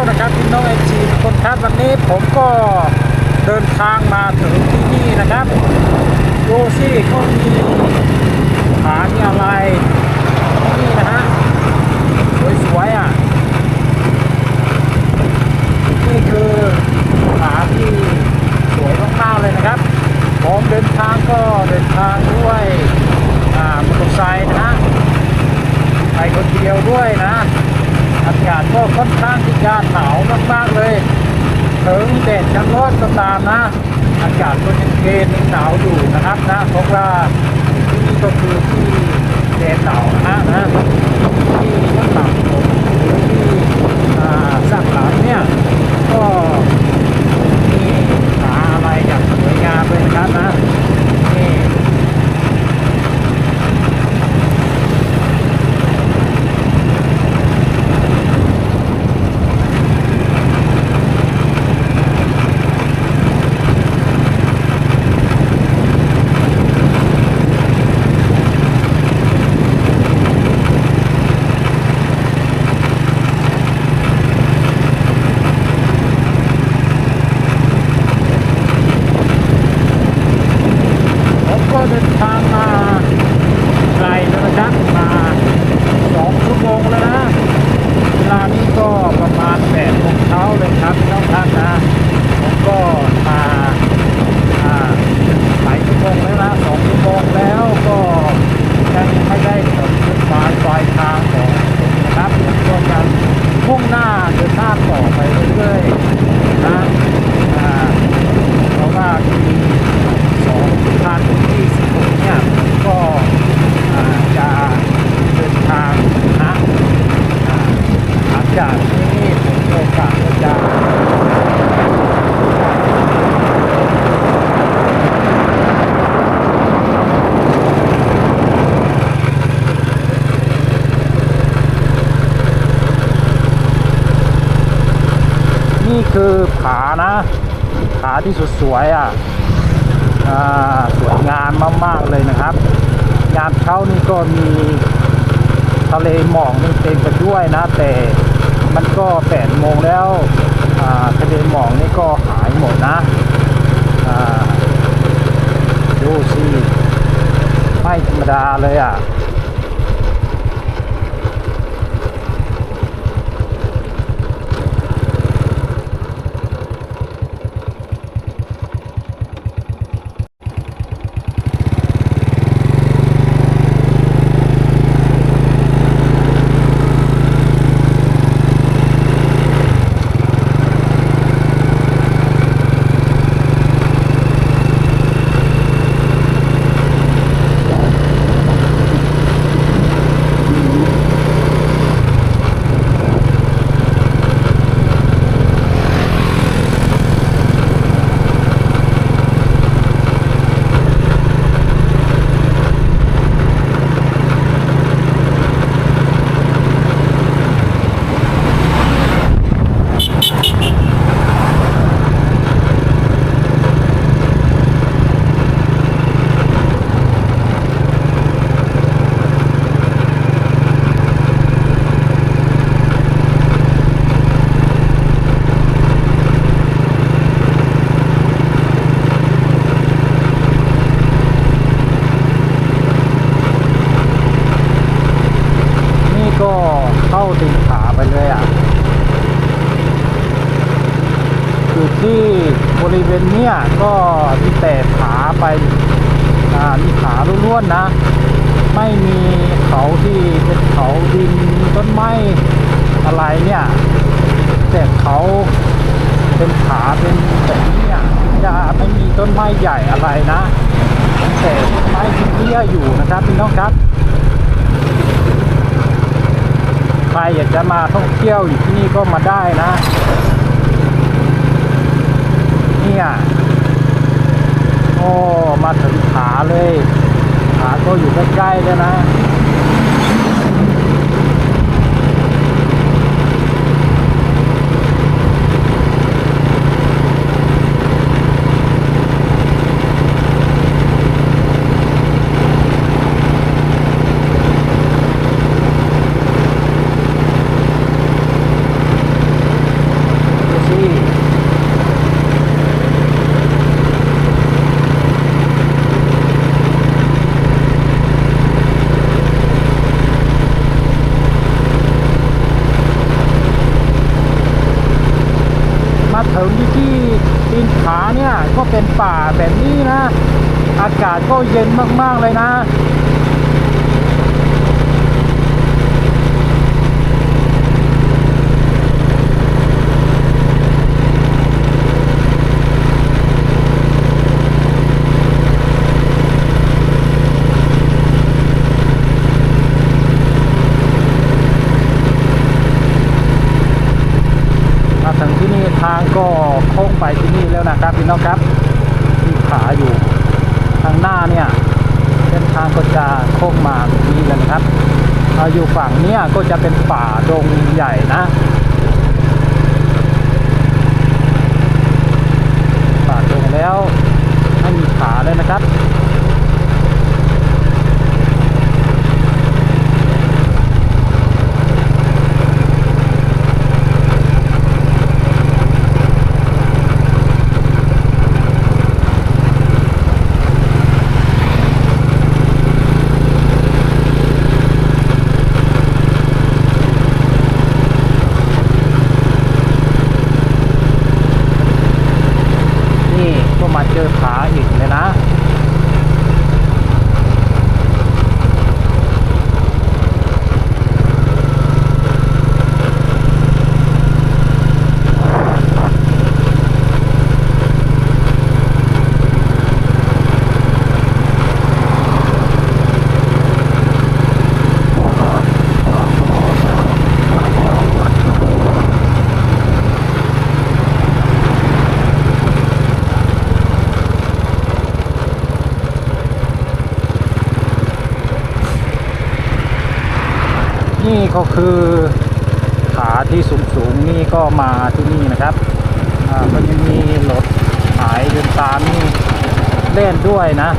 นะครับพี่น้องFCทุกคนครับวันนี้ผมก็เดินทางมาถึงที่นี่นะครับดูสิก็มีผามีอะไรนี่นะฮะสวยๆอ่ะนี่คือผาที่สวยมากๆเลยนะครับผมเดินทางด้วยมอเตอร์ไซค์นะไปคนเดียวด้วยนะอากาศก็ค่อนข้างที่จะหนาวมากๆเลยถึงแดดจะร้อนก็ตามนะอากาศก็ยังเย็นหนาวอยู่นะครับนะเพราะว่าที่นี่ก็คือที่แดดหนาวนะที่ข้างหลังผมที่สักหลังเนี่ยก็มีผาอะไรอย่างสวยงามเลยนะครับนะนี่เดินทางมาไกลแล้วนะครับมา2 ชั่วโมงแล้วนะเวลานี้ก็ประมาณ8 โมงเช้าเลยครับน้องท่านนะผมก็มาหลายชั่วโมงแล้วนะ2 ชั่วโมงแล้วก็ยังไม่ได้ถึงจุดหมายปลายทางของผมนะครับก็ยังมุ่งหน้าเดินหน้าต่อไปเรื่อยๆนะเพราะว่าที่2026เนี่ยก็จะเดินทางนะหลังจากนี้ผมมีโอกาสก็จะนี่คือผานะผาที่สวยๆสวยงามมากๆเลยนะครับยามเช้านี่ก็มีทะเลหมอกนี่เต็มไปด้วยนะแต่มันก็8 โมงแล้วทะเลหมอกนี่ก็หายหมดนะดูสิไม่ธรรมดาเลยอ่ะก็เข้าถึงผาไปเลยอ่ะอยู่ที่บริเวณเนี้ยก็มีแต่ผาไปมีผาล้วนๆนะไม่มีเขาที่เป็นเขาดินต้นไม้อะไรเนี่ยแต่เขาเป็นผาเป็นแบบนี้อ่ะจะไม่มีต้นไม้ใหญ่อะไรนะแต่ต้นไม้ที่เตี้ยอยู่นะครับพี่น้องครับใครอยากจะมาท่องเที่ยวอยู่ที่นี่ก็มาได้นะเนี่ยโอ้มาถึงผาเลยผาก็อยู่ใกล้ๆแล้วนะ อากาศก็เย็นมากๆเลยนะมาถึงที่นี่ทางก็โค้งไปที่นี่แล้วนะครับพี่น้องครับที่ขาอยู่ทางหน้าเนี่ยเส้นทางก็จะโค้งมาแบบนี้เลยนะครับอยู่ฝั่งเนี้ยก็จะเป็นป่าดงใหญ่นะป่าดงแล้วไม่มีขาเลยนะครับมาเจอผาอีกเลยนะนี่ก็คือขาที่สูงนี่ก็มาที่นี่นะครับก็ยังมีรถหายเดินตามนี่เล่นด้วยนะ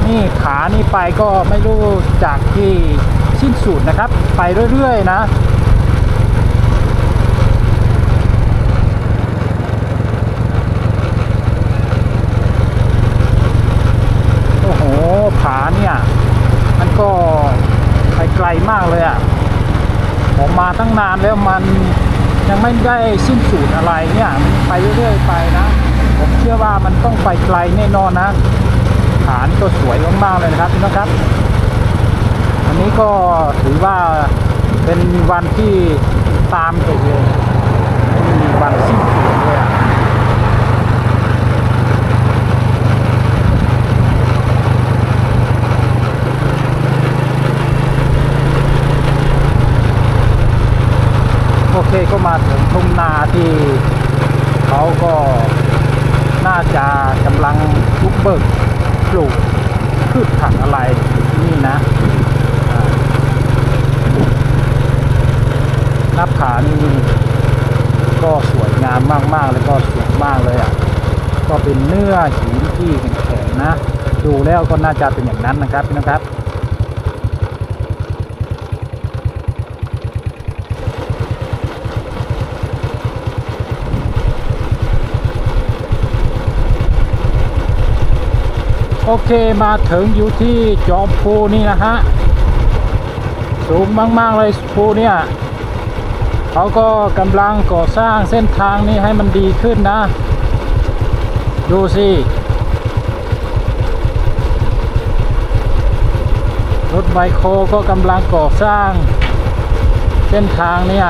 นี่ขานี่ไปก็ไม่รู้จากที่สิ้นสุดนะครับไปเรื่อยๆนะโอ้โหผาเนี่ยมันก็ไปไกลมากเลยอ่ะผมมาตั้งนานแล้วมันยังไม่ได้สิ้นสุดอะไรเนี่ยไปเรื่อยๆไปนะผมเชื่อว่ามันต้องไปไกลแน่นอนนะฐานก็สวยมากๆเลยนะครับพี่น้องครับอันนี้ก็ถือว่าเป็นวันที่ตามตัวเองไม่มีวันสิ้นสุดเลยอ่ะโอเคก็มาถึงทุ่งนาที่เขาก็น่าจะกำลังบุกเบิกปลูกพืชผักอะไรนี่นะหน้าผานี่ก็สวยงามมากๆแล้วก็สวยมากเลยอ่ะก็เป็นเนื้อหินที่แข็งๆนะดูแล้วก็น่าจะเป็นอย่างนั้นนะครับพี่นะครับโอเคมาถึงอยู่ที่จอมพูนี่นะฮะสูงมากๆเลยภูเนี่ยเขาก็กำลังก่อสร้างเส้นทางนี้ให้มันดีขึ้นนะดูสิรถไมโครก็กำลังก่อสร้างเส้นทางเนี่ย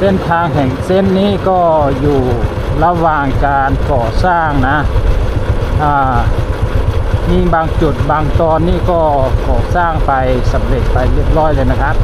ส้นทางแห่งเส้นนี้ก็อยู่ระหว่างการก่อสร้างนะมีบางจุดบางตอนนี่ก็ก่อสร้างไปสำเร็จไปเรียบร้อยเลยนะครับ